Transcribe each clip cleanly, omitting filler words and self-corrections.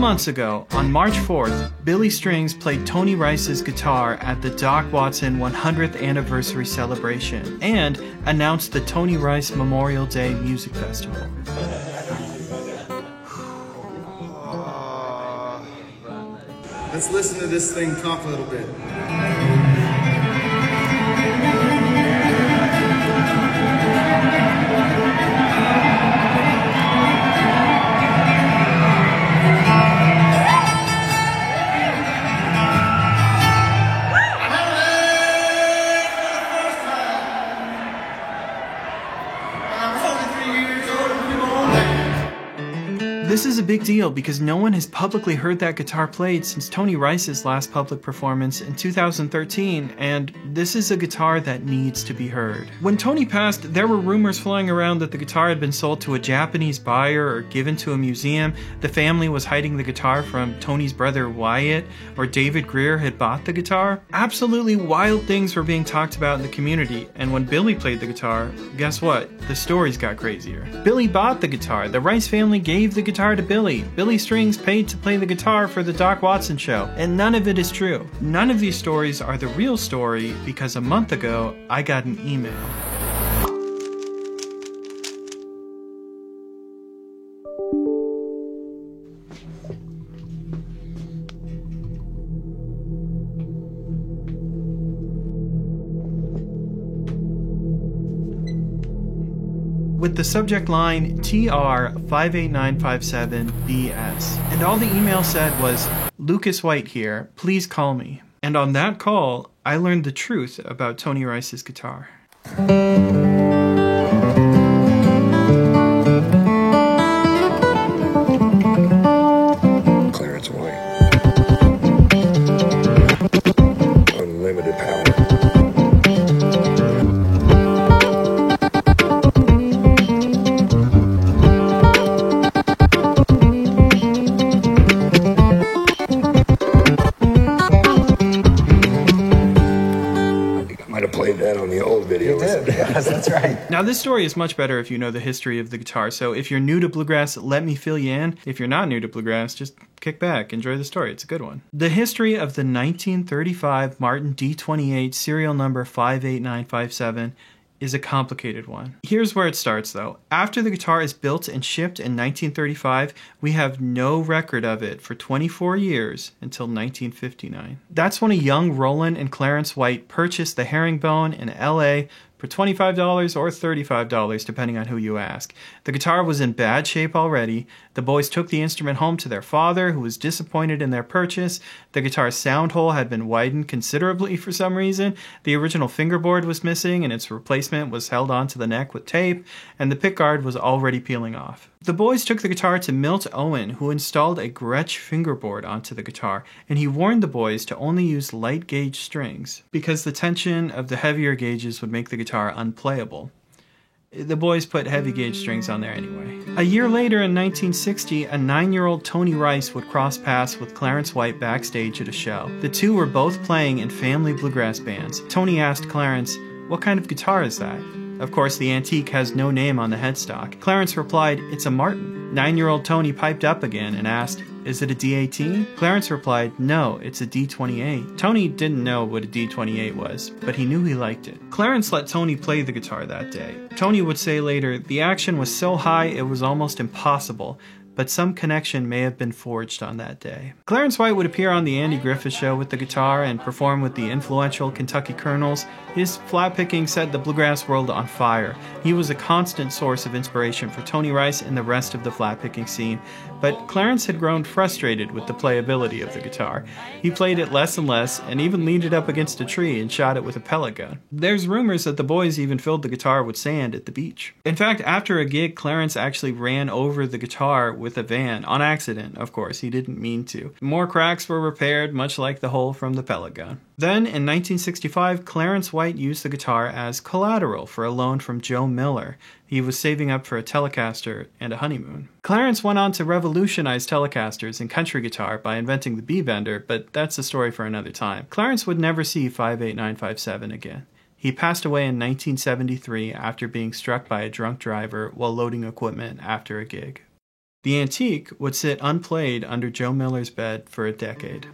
months ago, on March 4th, Billy Strings played Tony Rice's guitar at the Doc Watson 100th anniversary celebration and announced the Tony Rice Memorial Day Music Festival. Let's listen to this thing talk a little bit. This is a big deal because no one has publicly heard that guitar played since Tony Rice's last public performance in 2013, and this is a guitar that needs to be heard. When Tony passed, there were rumors flying around that the guitar had been sold to a Japanese buyer or given to a museum, the family was hiding the guitar from Tony's brother Wyatt, or David Greer had bought the guitar. Absolutely wild things were being talked about in the community, and when Billy played the guitar, guess what? The stories got crazier. Billy bought the guitar, the Rice family gave the guitar to Billy. Billy Strings paid to play the guitar for the Doc Watson show, and none of it is true. None of these stories are the real story because a month ago, I got an email. With the subject line TR58957BS. And all the email said was, "Lucas White here, please call me." And on that call, I learned the truth about Tony Rice's guitar. Clarence White. Unlimited power. Played that on the old video. You did, yes, that's right. Now this story is much better if you know the history of the guitar, so if you're new to bluegrass, let me fill you in. If you're not new to bluegrass, just kick back, enjoy the story, it's a good one. The history of the 1935 Martin D28 serial number 58957 is a complicated one. Here's where it starts though. After the guitar is built and shipped in 1935, we have no record of it for 24 years until 1959. That's when a young Roland and Clarence White purchased the Herringbone in LA for $25 or $35 depending on who you ask. The guitar was in bad shape already. The boys took the instrument home to their father, who was disappointed in their purchase. The guitar's sound hole had been widened considerably for some reason. The original fingerboard was missing and its replacement was held onto the neck with tape, and the pickguard was already peeling off. The boys took the guitar to Milt Owen, who installed a Gretsch fingerboard onto the guitar, and he warned the boys to only use light gauge strings because the tension of the heavier gauges would make the guitar unplayable. The boys put heavy gauge strings on there anyway. A year later in 1960, a 9-year-old Tony Rice would cross paths with Clarence White backstage at a show. The two were both playing in family bluegrass bands. Tony asked Clarence, "What kind of guitar is that?" Of course, the antique has no name on the headstock. Clarence replied, "It's a Martin." 9-year-old Tony piped up again and asked, "Is it a D18? Clarence replied, "No, it's a D28. Tony didn't know what a D28 was, but he knew he liked it. Clarence let Tony play the guitar that day. Tony would say later, "The action was so high it was almost impossible, but some connection may have been forged on that day." Clarence White would appear on the Andy Griffith Show with the guitar and perform with the influential Kentucky Colonels. His flat picking set the bluegrass world on fire. He was a constant source of inspiration for Tony Rice and the rest of the flat picking scene, but Clarence had grown frustrated with the playability of the guitar. He played it less and less, and even leaned it up against a tree and shot it with a pellet gun. There's rumors that the boys even filled the guitar with sand at the beach. In fact, after a gig, Clarence actually ran over the guitar with a van, on accident, of course, he didn't mean to. More cracks were repaired, much like the hole from the pellet gun. Then, in 1965, Clarence White used the guitar as collateral for a loan from Joe Miller. He was saving up for a Telecaster and a honeymoon. Clarence went on to revolutionize Telecasters and country guitar by inventing the B-bender, but that's a story for another time. Clarence would never see 58957 again. He passed away in 1973 after being struck by a drunk driver while loading equipment after a gig. The antique would sit unplayed under Joe Miller's bed for a decade.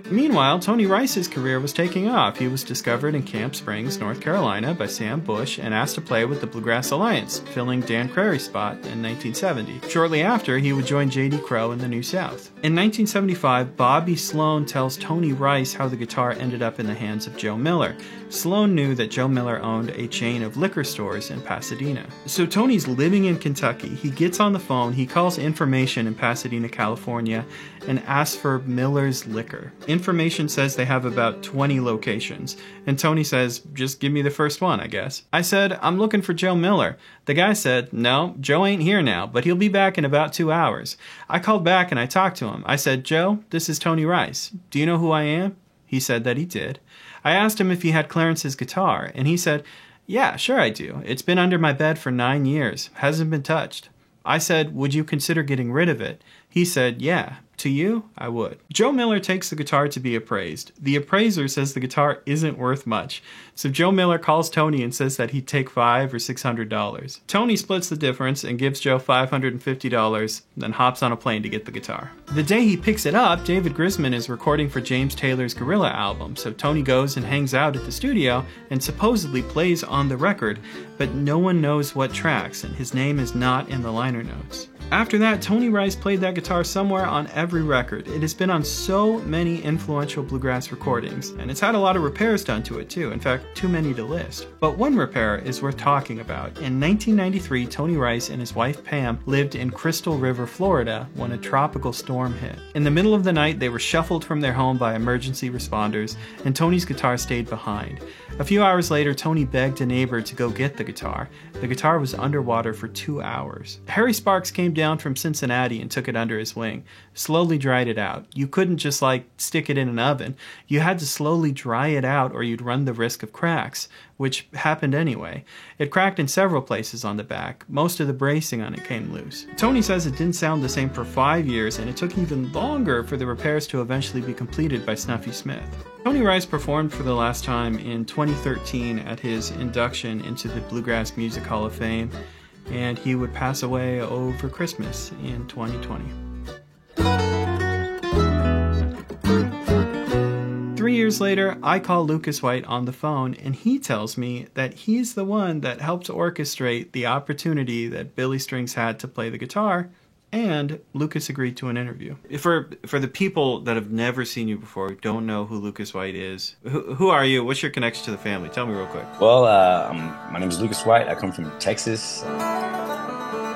Meanwhile, Tony Rice's career was taking off. He was discovered in Camp Springs, North Carolina by Sam Bush and asked to play with the Bluegrass Alliance, filling Dan Crary's spot in 1970. Shortly after, he would join J.D. Crowe in the New South. In 1975, Bobby Sloan tells Tony Rice how the guitar ended up in the hands of Joe Miller. Sloan knew that Joe Miller owned a chain of liquor stores in Pasadena. So Tony's living in Kentucky. He gets on the phone, he calls information in Pasadena, California, and asks for Miller's Liquor. Information says they have about 20 locations, and Tony says, just give me the first one, I guess. I said, I'm looking for Joe Miller. The guy said, no, Joe ain't here now, but he'll be back in about 2 hours. I called back and I talked to him. I said, Joe, this is Tony Rice. Do you know who I am? He said that he did. I asked him if he had Clarence's guitar, and he said, yeah, sure I do. It's been under my bed for 9 years. Hasn't been touched. I said, would you consider getting rid of it? He said, yeah. To you, I would. Joe Miller takes the guitar to be appraised. The appraiser says the guitar isn't worth much. So Joe Miller calls Tony and says that he'd take $500 or $600. Tony splits the difference and gives Joe $550, then hops on a plane to get the guitar. The day he picks it up, David Grisman is recording for James Taylor's Gorilla album, so Tony goes and hangs out at the studio and supposedly plays on the record, but no one knows what tracks, and his name is not in the liner notes. After that, Tony Rice played that guitar somewhere on every record. It has been on so many influential bluegrass recordings, and it's had a lot of repairs done to it too, in fact, too many to list. But one repair is worth talking about. In 1993, Tony Rice and his wife Pam lived in Crystal River, Florida, when a tropical storm hit. In the middle of the night, they were shuffled from their home by emergency responders, and Tony's guitar stayed behind. A few hours later, Tony begged a neighbor to go get the guitar. The guitar was underwater for 2 hours. Harry Sparks came down from Cincinnati and took it under his wing, slowly dried it out. You couldn't just stick it in an oven. You had to slowly dry it out or you'd run the risk of cracks, which happened anyway. It cracked in several places on the back. Most of the bracing on it came loose. Tony says it didn't sound the same for 5 years, and it took even longer for the repairs to eventually be completed by Snuffy Smith. Tony Rice performed for the last time in 2013 at his induction into the Bluegrass Music Hall of Fame, and he would pass away over Christmas in 2020. 3 years later, I call Lucas White on the phone, and he tells me that he's the one that helped orchestrate the opportunity that Billy Strings had to play the guitar, and Lucas agreed to an interview. For the people that have never seen you before, who don't know who Lucas White is, who are you? What's your connection to the family? Tell me real quick. Well, my name is Lucas White. I come from Texas.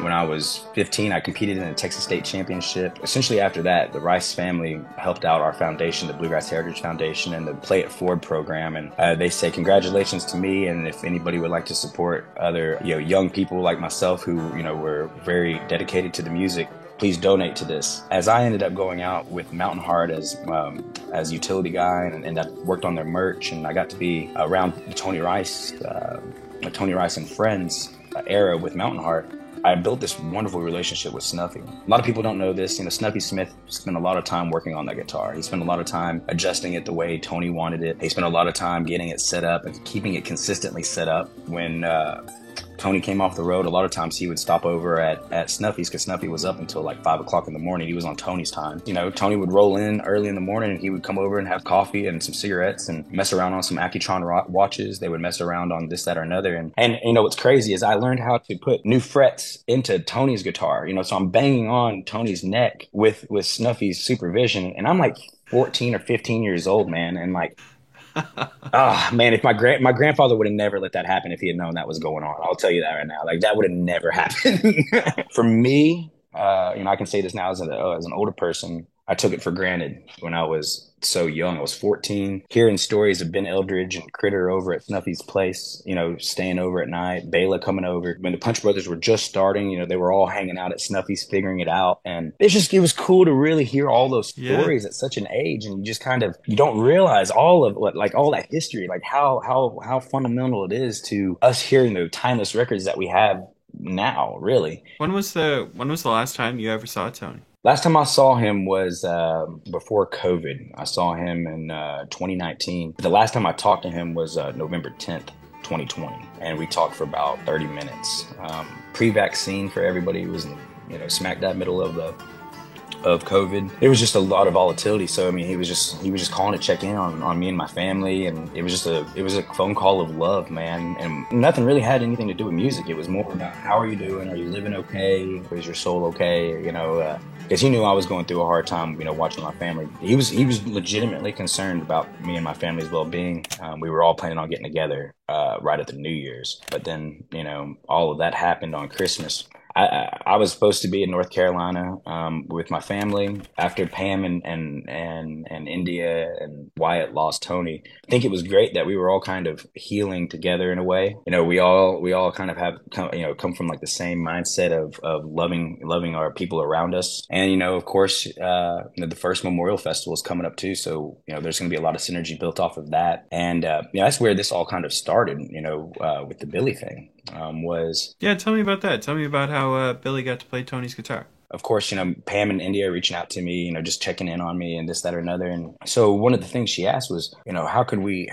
When I was 15, I competed in a Texas State Championship. Essentially after that, the Rice family helped out our foundation, the Bluegrass Heritage Foundation, and the Play It Forward program. And they say congratulations to me, and if anybody would like to support other young people like myself who were very dedicated to the music, please donate to this. As I ended up going out with Mountain Heart as utility guy, and I worked on their merch, and I got to be around the Tony Rice and Friends era with Mountain Heart. I built this wonderful relationship with Snuffy. A lot of people don't know this. Snuffy Smith spent a lot of time working on that guitar. He spent a lot of time adjusting it the way Tony wanted it. He spent a lot of time getting it set up and keeping it consistently set up. When Tony came off the road, a lot of times he would stop over at Snuffy's because Snuffy was up until 5 o'clock in the morning. He was on Tony's time. Tony would roll in early in the morning and he would come over and have coffee and some cigarettes and mess around on some Accutron watches. They would mess around on this, that, or another. And what's crazy is I learned how to put new frets into Tony's guitar. So I'm banging on Tony's neck with Snuffy's supervision, and I'm 14 or 15 years old, man, and man, if my grandfather would have never let that happen if he had known that was going on. I'll tell you that right now. That would have never happened. For me, I can say this now as an older person. I took it for granted when I was so young. I was 14. Hearing stories of Ben Eldridge and Critter over at Snuffy's place, staying over at night, Bela coming over. When the Punch Brothers were just starting, they were all hanging out at Snuffy's figuring it out. And it was cool to really hear all those stories at such an age. And you just you don't realize all of all that history, how fundamental it is to us hearing the timeless records that we have now, really. When was the last time you ever saw Tony? Last time I saw him was before COVID. I saw him in 2019. The last time I talked to him was November 10th, 2020. And we talked for about 30 minutes. Pre-vaccine for everybody. It was smack dab middle of COVID. It was just a lot of volatility. So I mean, he was just calling to check in on me and my family, and it was a phone call of love, man. And nothing really had anything to do with music. It was more about, how are you doing? Are you living okay? Is your soul okay? Because he knew I was going through a hard time, watching my family. He was legitimately concerned about me and my family's well-being. We were all planning on getting together right at the New Year's, but then all of that happened on Christmas. I was supposed to be in North Carolina with my family after Pam and India and Wyatt lost Tony. I think it was great that we were all kind of healing together in a way. We all kind of have come from like the same mindset of loving our people around us. And of course, the first Memorial Festival is coming up too, so there's going to be a lot of synergy built off of that. And that's where this all kind of started. With the Billy thing. Tell me about that. Tell me about how Billy got to play Tony's guitar. Of course, Pam and India reaching out to me, just checking in on me and this, that, or another. And so one of the things she asked was, how could we,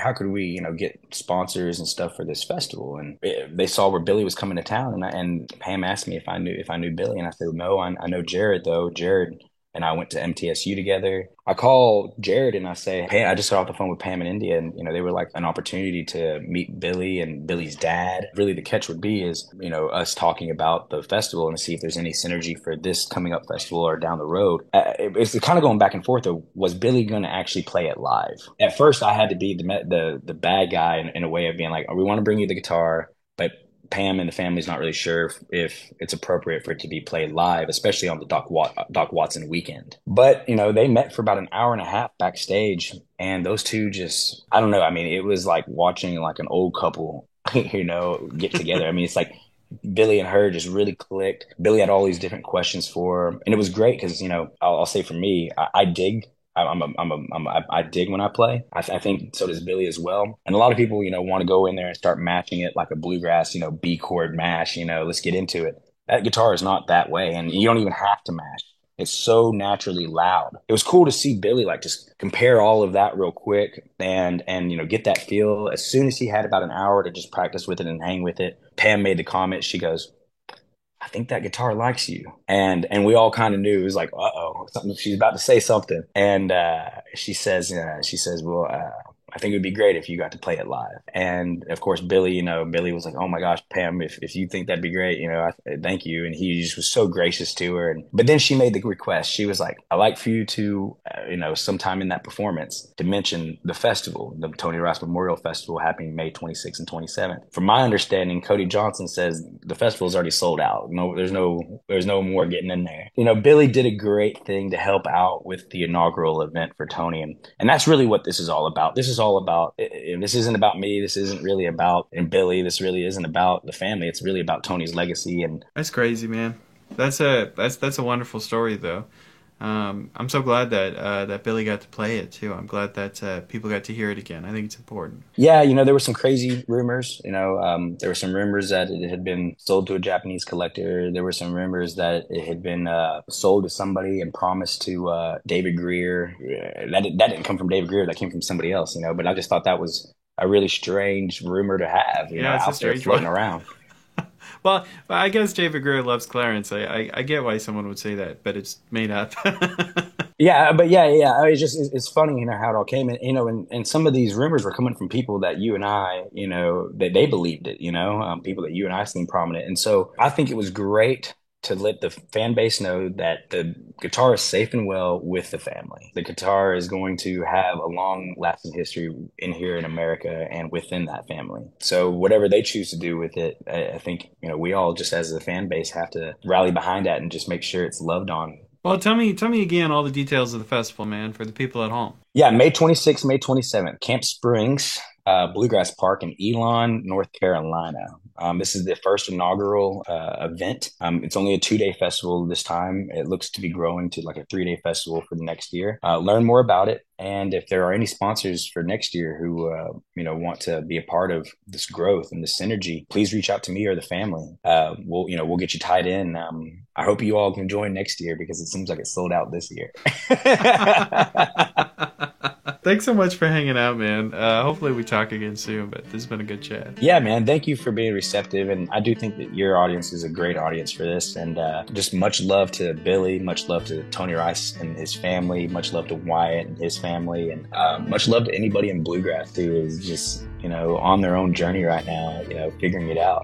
get sponsors and stuff for this festival? And they saw where Billy was coming to town, and Pam asked me if I knew Billy, and I said, no, I know Jared though. Jared and I went to MTSU together. I call Jared and I say, hey, I just got off the phone with Pam and India, and they were like an opportunity to meet Billy and Billy's dad. Really, the catch would be is us talking about the festival and see if there's any synergy for this coming up festival or down the road. It's kind of going back and forth of, was Billy going to actually play it live? At first, I had to be the bad guy in a way of being like, we want to bring you the guitar, but Pam and the family's not really sure if it's appropriate for it to be played live, especially on the Doc Watson weekend. But, they met for about an hour and a half backstage, and those two just, I don't know. I mean, it was like watching like an old couple, get together. I mean, it's like Billy and her just really clicked. Billy had all these different questions for her, and it was great because, I'll say for me, I dig. I dig when I play. I think so does Billy as well. And a lot of people, want to go in there and start matching it like a bluegrass, B chord mash, let's get into it. That guitar is not that way. And you don't even have to mash. It's so naturally loud. It was cool to see Billy like just compare all of that real quick and get that feel. As soon as he had about an hour to just practice with it and hang with it, Pam made the comment. She goes, I think that guitar likes you. And we all kind of knew. It was like, something, she's about to say something. And she says, well, I think it would be great if you got to play it live. And of course, Billy, Billy was like, oh my gosh, Pam, if you think that'd be great, thank you. And he just was so gracious to her. But then she made the request. She was like, I'd like for you to, sometime in that performance to mention the festival, the Tony Rice Memorial Festival happening May 26th and 27th. From my understanding, Cody Johnson says the festival is already sold out. No, there's no more getting in there. Billy did a great thing to help out with the inaugural event for Tony. And that's really what this is all about. This is all about, this isn't about me. This isn't really about Billy. This really isn't about the family. It's really about Tony's legacy. And that's crazy, man. That's a wonderful story, though. I'm so glad that Billy got to play it too. I'm glad that people got to hear it again. I think it's important. Yeah, there were some crazy rumors. There were some rumors that it had been sold to a Japanese collector. There were some rumors that it had been sold to somebody and promised to David Greer. That didn't come from David Greer. That came from somebody else. But I just thought that was a really strange rumor to have. Out there floating around. Well, I guess David Greer loves Clarence. I get why someone would say that, but it's made up. Yeah. It's funny, how it all came in, and some of these rumors were coming from people that you and I, that they believed it, people that you and I seem prominent. And so I think it was great to let the fan base know that the guitar is safe and well with the family. The guitar is going to have a long lasting history here in America and within that family. So whatever they choose to do with it, I think, we all just as a fan base have to rally behind that and just make sure it's loved on. Well, tell me again all the details of the festival, man, for the people at home. Yeah, May 26th, May 27th, Camp Springs, Bluegrass Park in Elon, North Carolina. This is the first inaugural event. It's only a 2-day festival this time. It looks to be growing to like a 3-day festival for the next year. Learn more about it. And if there are any sponsors for next year who, want to be a part of this growth and this synergy, please reach out to me or the family. We'll get you tied in. I hope you all can join next year because it seems like it's sold out this year. Thanks so much for hanging out, man. Hopefully we talk again soon, but this has been a good chat. Yeah, man. Thank you for being receptive. And I do think that your audience is a great audience for this. And just much love to Billy, much love to Tony Rice and his family, much love to Wyatt and his family, and much love to anybody in bluegrass who is just, on their own journey right now, figuring it out.